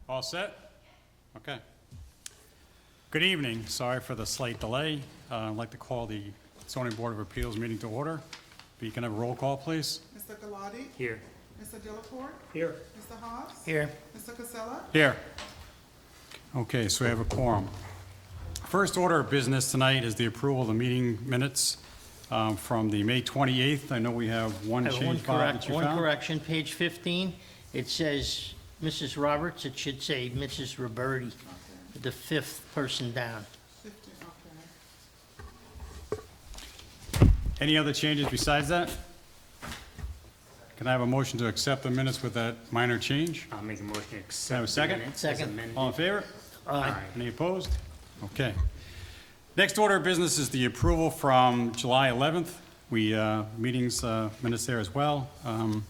All set? Okay. Good evening. Sorry for the slight delay. I'd like to call the zoning board of appeals meeting to order. If you can have a roll call, please. Mr. Galati? Here. Mr. Delaporte? Here. Mr. Haas? Here. Mr. Casella? Here. Okay, so we have a quorum. First order of business tonight is the approval of the meeting minutes from the May 28th. I know we have one I have change, Bob, that you one found. correction, page 15. It says Mrs. Roberts, it should say Mrs. Roberti, the fifth person down. 15, okay. Any other changes besides that? Can I have a motion to accept the minutes with that minor change? I'll make a motion to Can I have a accept the second? minutes as Second. amended. All in favor? Aye. Any opposed? Okay. Next order of business is the approval from July 11th. Meetings, minutes there as well. Do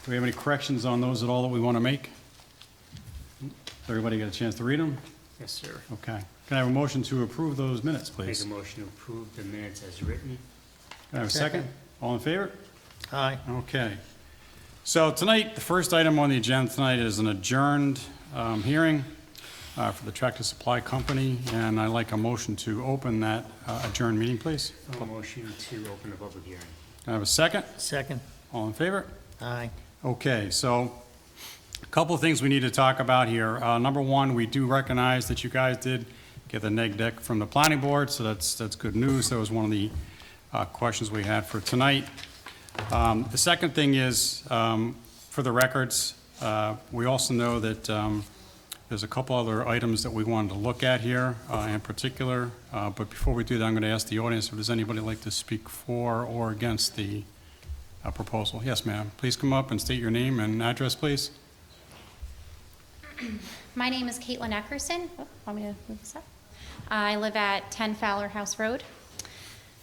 we have any corrections on those at all that we want to make? Everybody get a chance to read them? Yes, sir. Okay. Can I have a motion to approve those minutes, Make please? a motion to approve the minutes as written. Can I have a second? Second. All in favor? Aye. Okay. So tonight, the first item on the agenda tonight is an adjourned hearing for the Tractor Supply Company, and I'd like a motion to open that adjourned meeting, please. A motion to open the public hearing. Can I have a second? Second. All in favor? Aye. Okay, so a couple of things we need to talk about here. Number one, we do recognize that you guys did get the neg deck from the planning board, so that's good news. That was one of the questions we had for tonight. The second thing is, for the records, we also know that there's a couple other items that we wanted to look at here in particular. But before we do that, I'm going to ask the audience if there's anybody like to speak for or against the proposal. Yes, ma'am. Please come up and state your name and address, please. My name is Caitlin Eckerson. Oh, want me to move this up? I live at 10 Fowler House Road.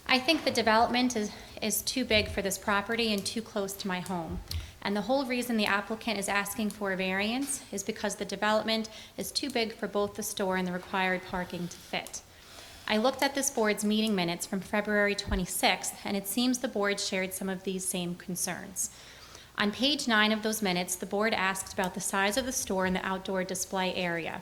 I think the development is too big for this property and too close to my home. And the whole reason the applicant is asking for a variance is because the development is too big for both the store and the required parking to fit. I looked at this board's meeting minutes from February 26th, and it seems the board shared some of these same concerns. On page 9 of those minutes, the board asked about the size of the store and the outdoor display area.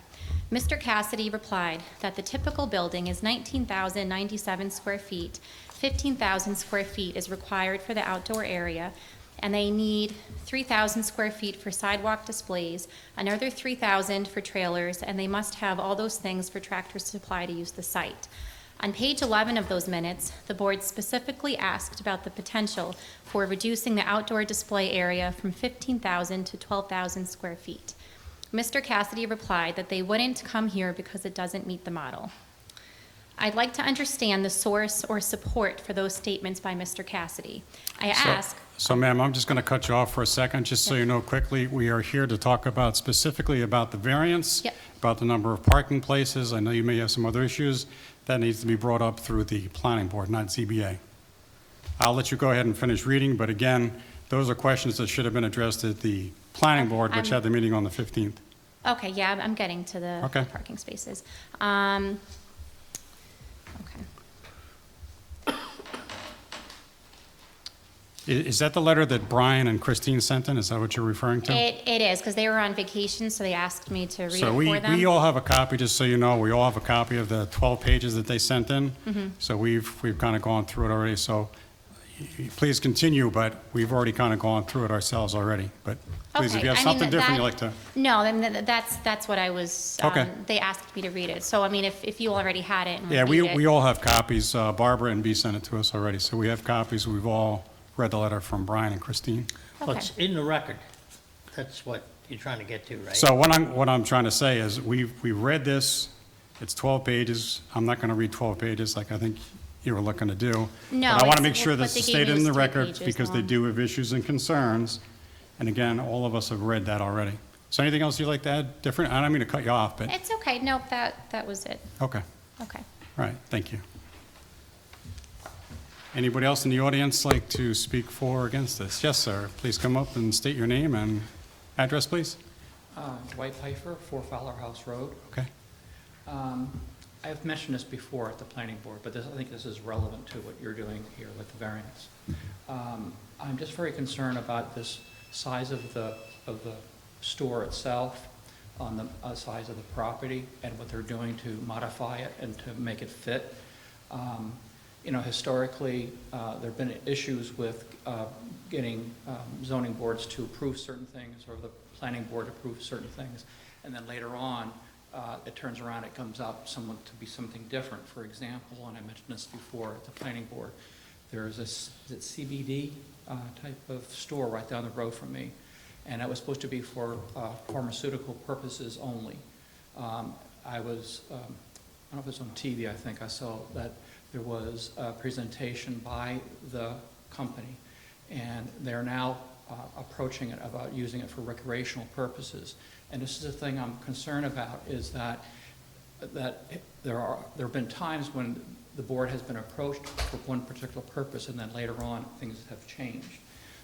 Mr. Cassidy replied that the typical building is 19,097 square feet, 15,000 square feet is required for the outdoor area, and they need 3,000 square feet for sidewalk displays, another 3,000 for trailers, and they must have all those things for Tractor Supply to use the site. On page 11 of those minutes, the board specifically asked about the potential for reducing the outdoor display area from 15,000 to 12,000 square feet. Mr. Cassidy replied that they wouldn't come here because it doesn't meet the model. I'd like to understand the source or support for those statements by Mr. Cassidy. I ask. So, ma'am, I'm just going to cut you off for a second, just so you know quickly. We are here to talk about specifically about the variance, Yep. about the number of parking places. I know you may have some other issues. That needs to be brought up through the planning board, not ZBA. I'll let you go ahead and finish reading, but again, those are questions that should have been addressed at the planning board, which had the meeting on the 15th. Okay, yeah, I'm getting to the Okay. parking spaces. Okay. Is that the letter that Brian and Christine sent in? Is that what you're referring to? It is, because they were on vacation, so they asked me to read it So for them. we all have a copy, just so you know, we all have a copy of the 12 pages that they sent in. Mm-hmm. So we've kind of gone through it already, so please continue, but we've already kind of gone through it ourselves already. But please, if Okay, you have I mean, something different that- you'd like to, No, then that's what I was, Okay. they asked me to read it. So, I mean, if you already had it and yeah, reviewed it. we all have copies. Barbara and B sent it to us already, so we have copies. We've all read the letter from Brian and Christine. Well, Okay. it's in the record. That's what you're trying to get to, right? So what I'm trying to say is, we read this, it's 12 pages. I'm not going to read 12 pages like I think you were looking to do. No, But I want to it's- make sure what this they is gave me stated in was the 3 record, pages because they long. do have issues and concerns. And again, all of us have read that already. So anything else you'd like to add different? I don't mean to cut you off, but, It's okay, nope, that was it. okay, Okay. all right, thank you. Anybody else in the audience like to speak for or against this? Yes, sir. Please come up and state your name and address, please. Dwight Pfeiffer, 4 Fowler House Road. Okay. I've mentioned this before at the planning board, but I think this is relevant to what you're doing here with the variance. I'm just very concerned about this size of the store itself. on the size of the property and what they're doing to modify it and to make it fit. You know, historically, there have been issues with getting zoning boards to approve certain things, or the planning board approve certain things, and then later on, it turns around, it comes out somewhat to be something different. For example, and I mentioned this before at the planning board, there's is it CBD type of store right down the road from me, and it was supposed to be for pharmaceutical purposes only. I don't know if it was on TV, I think I saw that there was a presentation by the company, and they're now approaching it about using it for recreational purposes. And this is the thing I'm concerned about, is that there have been times when the board has been approached for one particular purpose, and then later on, things have changed.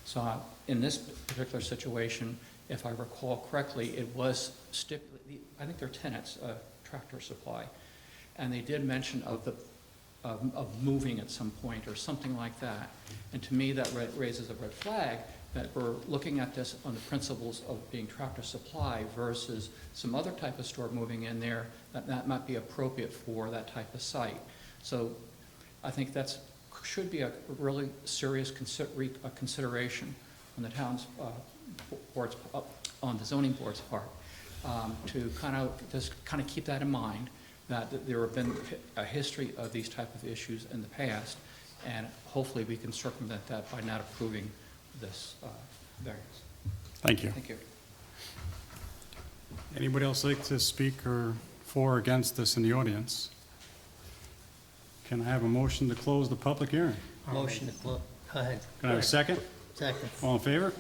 So in this particular situation, if I recall correctly, it was stipulated, I think they're tenants, Tractor Supply, and they did mention of moving at some point or something like that. And to me, that raises a red flag, that we're looking at this on the principles of being Tractor Supply versus some other type of store moving in there that might be appropriate for that type of site. So I think that's should be a really serious consideration on the town's board's, on the zoning board's part, to kind of keep that in mind, that there have been a history of these type of issues in the past, and hopefully we can circumvent that by not approving this variance. Thank you. Thank you. Anybody else like to speak or for or against this in the audience? Can I have a motion to close the public hearing? Motion to close, go ahead. Can I have a second? Second. All in favor?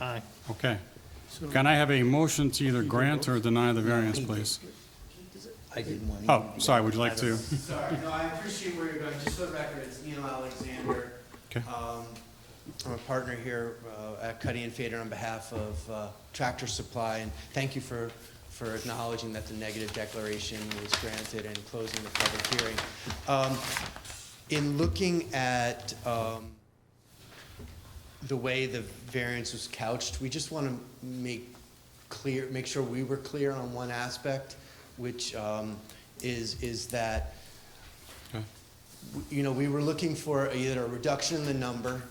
Aye. Okay. Can I have a motion to either grant or deny the variance, please? I didn't want Oh, sorry, would you like to? Sorry, no, I appreciate where you're going. Just for the record, it's Neil Alexander. Okay. I'm a partner here at Cuddy and Fader on behalf of Tractor Supply, and thank you for acknowledging that the negative declaration was granted and closing the public hearing. In looking at the way the variance was couched, we just want to make sure we were clear on one aspect, which is that, Okay. you know, we were looking for either a reduction in the number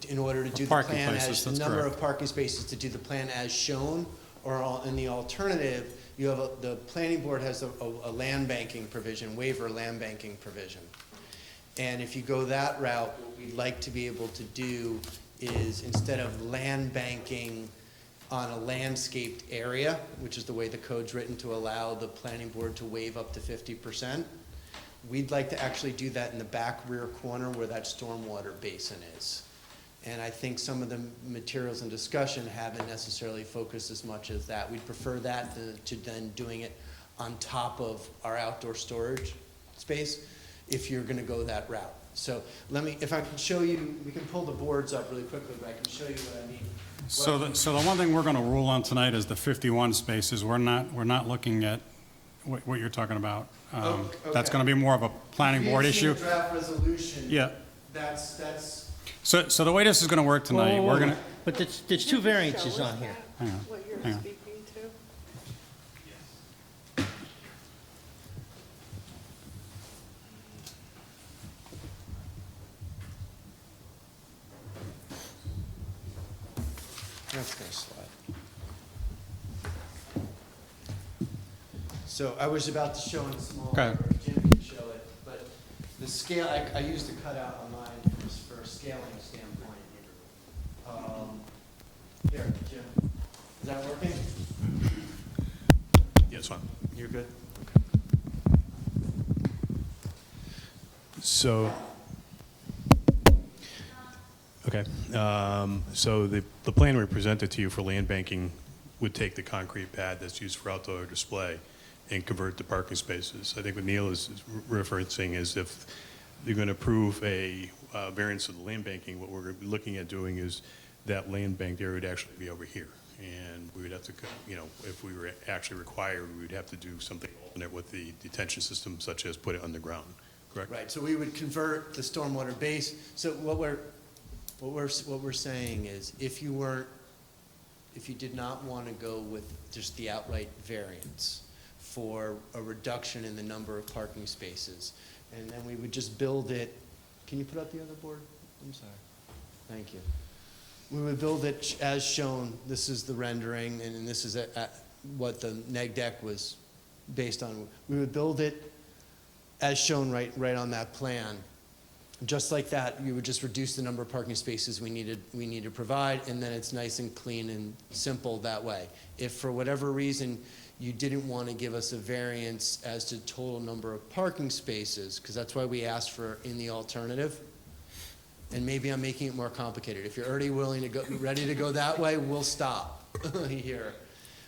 in order to do the Parking plan places, as, the that's number correct. of parking spaces to do the plan as shown, or in the alternative, you have the planning board has a land banking provision, waiver land banking provision. And if you go that route, what we'd like to be able to do is, instead of land banking on a landscaped area, which is the way the code's written to allow the planning board to waive up to 50%, we'd like to actually do that in the back rear corner where that stormwater basin is. And I think some of the materials and discussion haven't necessarily focused as much as that. We'd prefer that to then doing it on top of our outdoor storage space, if you're gonna go that route. So if I can show you, we can pull the boards up really quickly, but I can show you what I mean. So the one thing we're going to rule on tonight is the 51 spaces. We're not looking at what you're talking about. Okay. That's going to be more of a planning board issue. If you have seen the draft resolution, Yeah. that's, So the way this is going to work tonight, we're going to, But there's two variances on here. hang on, What hang you're on. speaking to? that's gonna slide. So I was about to show in small, Okay. or Jim can show it, but the scale, I used a cutout on mine for a scaling standpoint. Here, Jim, is that working? Yeah, it's fine. You're good? So, okay, so the plan we presented to you for land banking would take the concrete pad that's used for outdoor display and convert to parking spaces. I think what Neil is referencing is if you're going to approve a variance of the land banking, what we're looking at doing is that land banked area would actually be over here. And we would have to, you know, if we were actually required, we would have to do something alternate with the detention system, such as put it underground, correct? Right, so we would convert the stormwater base. So what we're saying is, if you if you did not want to go with just the outright variance for a reduction in the number of parking spaces. And then we would just build it, can you put up the other board? I'm sorry. Thank you. We would build it as shown. This is the rendering, and this is what the neg deck was based on. We would build it as shown right on that plan. Just like that, you would just reduce the number of parking spaces we need to provide, and then it's nice and clean and simple that way. If for whatever reason you didn't want to give us a variance as to total number of parking spaces, because that's why we asked for in the alternative, and maybe I'm making it more complicated. If you're already willing to go, ready to go that way, we'll stop here.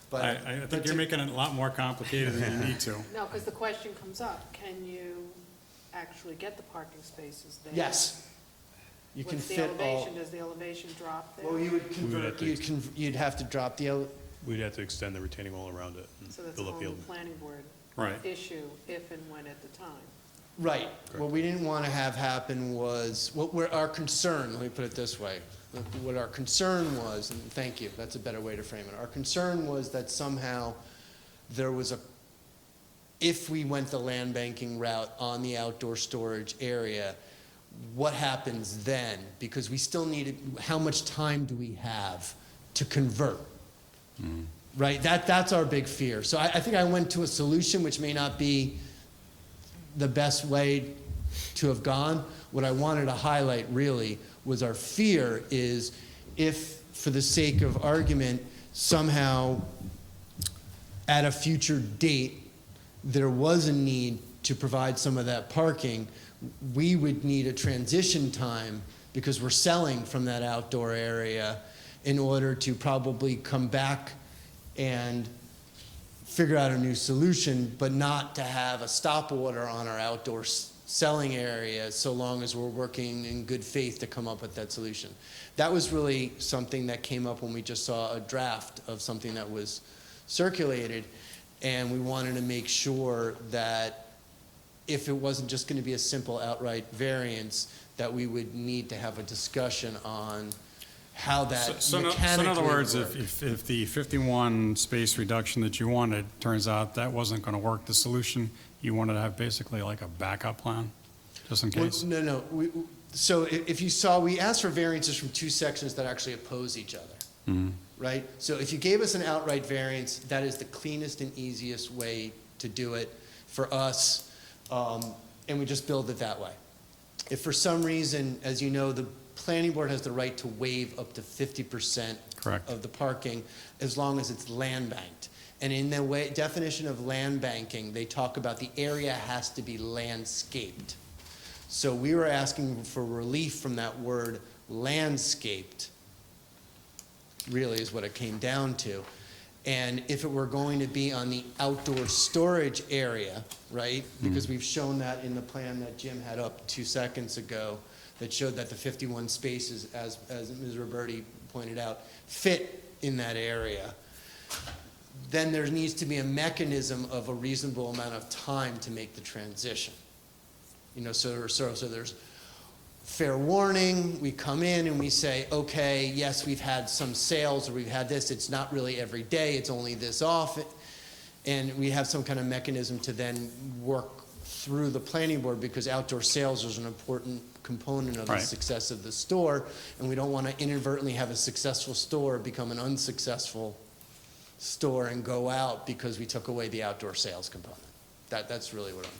But I think you're making it a lot more complicated than you need to. No, because the question comes up, can you actually get the parking spaces there? yes, you can What's the fit all. elevation? Does the elevation drop there? Well, you would convert, you'd have to drop the, We'd have to extend the retaining wall around it and So that's build up on the the element. planning board Right. issue, if and when at the time. right. What we didn't want to have happen was, our concern, let me put it this way. What our concern was, and thank you, that's a better way to frame it. Our concern was that somehow there was if we went the land banking route on the outdoor storage area, what happens then? Because we still needed, how much time do we have to convert? Right, that's our big fear. So I think I went to a solution which may not be the best way to have gone. What I wanted to highlight really was our fear is if, for the sake of argument, somehow at a future date, there was a need to provide some of that parking, we would need a transition time because we're selling from that outdoor area in order to probably come back and figure out a new solution, but not to have a stop order on our outdoor selling area so long as we're working in good faith to come up with that solution. That was really something that came up when we just saw a draft of something that was circulated, and we wanted to make sure that if it wasn't just going to be a simple outright variance, that we would need to have a discussion on how that So mechanically in other words, worked. if the 51 space reduction that you wanted, turns out that wasn't going to work, the solution, you wanted to have basically like a backup plan, just in case? Well, no. So if you saw, we asked for variances from two sections that actually oppose each other, right? So if you gave us an outright variance, that is the cleanest and easiest way to do it for us, and we just build it that way. If for some reason, as you know, the planning board has the right to waive up to 50% Correct. of the parking as long as it's land banked. And in the definition of land banking, they talk about the area has to be landscaped. So we were asking for relief from that word landscaped, really is what it came down to. And if it were going to be on the outdoor storage area, right? Because we've shown that in the plan that Jim had up 2 seconds ago that showed that the 51 spaces, as Ms. Roberti pointed out, fit in that area. Then there needs to be a mechanism of a reasonable amount of time to make the transition. You know, so there's fair warning, we come in and we say, okay, yes, we've had some sales or we've had this, it's not really every day, it's only this often, and we have some kind of mechanism to then work through the planning board because outdoor sales is an important component of the Right. success of the store, and we don't want to inadvertently have a successful store become an unsuccessful store and go out because we took away the outdoor sales component. That's really what I'm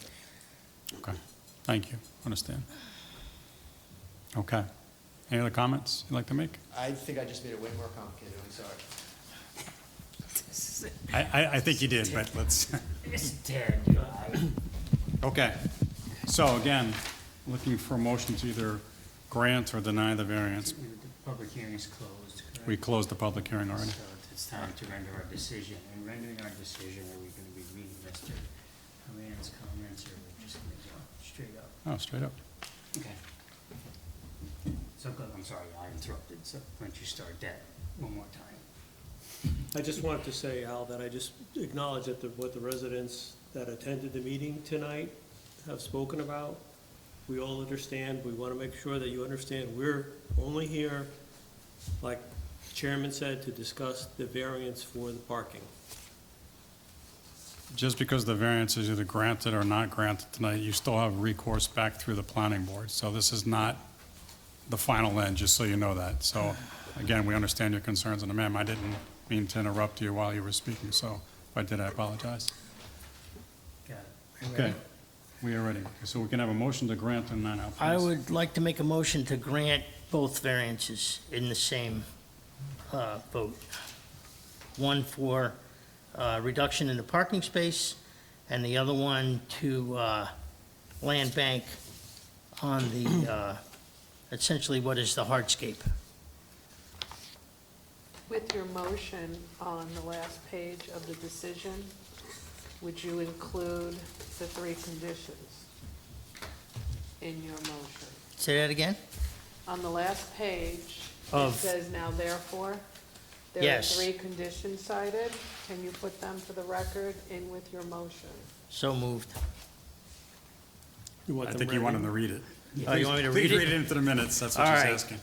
doing. Okay, thank you, understand. Okay, any other comments you'd like to make? I think I just made it way more complicated, I'm sorry. I think you did, but let's, It's tearing you out. okay. So again, looking for a motion to either grant or deny the variance. The public hearing is closed, correct? We closed the public hearing already. So it's time to render our decision. In rendering our decision, are we going to be reading Mr. Haran's comments, or are we just going to go straight up? Oh, straight up. Okay. So, I'm sorry, I interrupted, so why don't you start that one more time? I just wanted to say, Al, that I just acknowledge that what the residents that attended the meeting tonight have spoken about. We all understand, we want to make sure that you understand, we're only here, like The chairman said to discuss the variance for the parking. Just because the variance is either granted or not granted tonight, you still have recourse back through the planning board. So this is not the final end, just so you know that. So, again, we understand your concerns, and ma'am, I didn't mean to interrupt you while you were speaking, so if I did, I apologize. Got it. Okay, we are ready. So we can have a motion to grant and now, please. I would like to make a motion to grant both variances in the same vote. One for reduction in the parking space, and the other one to land bank on the, essentially what is the hardscape. With your motion on the last page of the decision, would you include the 3 conditions in your motion? Say that again? On the last page, it Of- says now therefore, there are Yes. 3 conditions cited. Can you put them for the record in with your motion? So moved. You want I them think you want him ready? to read it. Oh, you want me to Please read read it? it into the minutes, that's what All she's right. asking.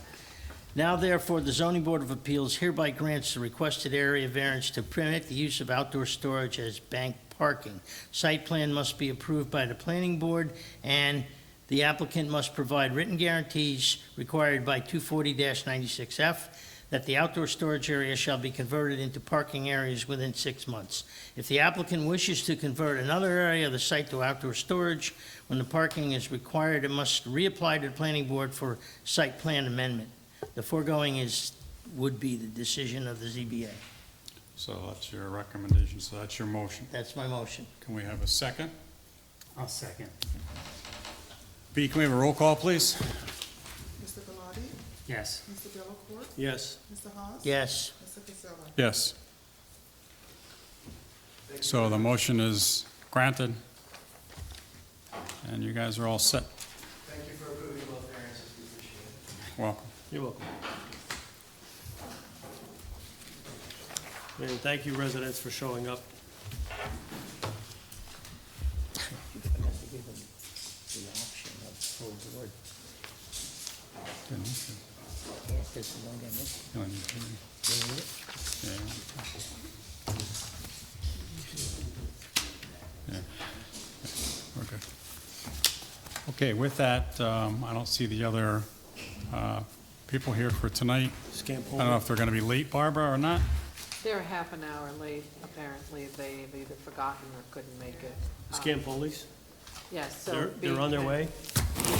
Now therefore, the zoning board of appeals hereby grants the requested area variance to permit the use of outdoor storage as bank parking. Site plan must be approved by the planning board, and the applicant must provide written guarantees required by 240-96F that the outdoor storage area shall be converted into parking areas within 6 months. If the applicant wishes to convert another area of the site to outdoor storage, when the parking is required, it must reapply to the planning board for site plan amendment. The foregoing would be the decision of the ZBA. So that's your recommendation, so that's your motion. That's my motion. Can we have a second? I'll second. B, can we have a roll call, please? Mr. Gallardi? Yes. Mr. Delacorte? Yes. Mr. Haas? Yes. Mr. Casella? Yes. So the motion is granted, and you guys are all set. Thank you for approving both variances, we appreciate it. Welcome. You're welcome. And thank you residents for showing up. Okay. Okay, with that, I don't see the other people here for tonight. Scamp I don't know if they're going to be late, Barbara, or not. They're half an hour late, apparently. They've either forgotten or couldn't make it. Scampoli's? Yes, so. They're on their way?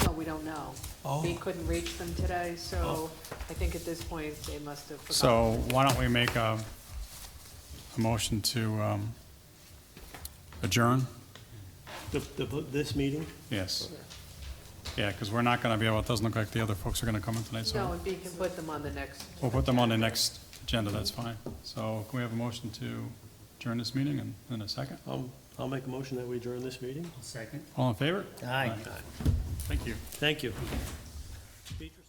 No, we don't know. Oh. We couldn't reach them today, so I think at this point, they must have forgotten. So why don't we make a motion to adjourn? This meeting? Yes. Yeah, because we're not going to be able, it doesn't look like the other folks are going to come in tonight, No, so and we can put them on the next. we'll put them on the next agenda, that's fine. So can we have a motion to adjourn this meeting in a second? I'll make a motion that we adjourn this meeting. I'll second. All in favor? Aye. Thank you. Thank you. Beatrice?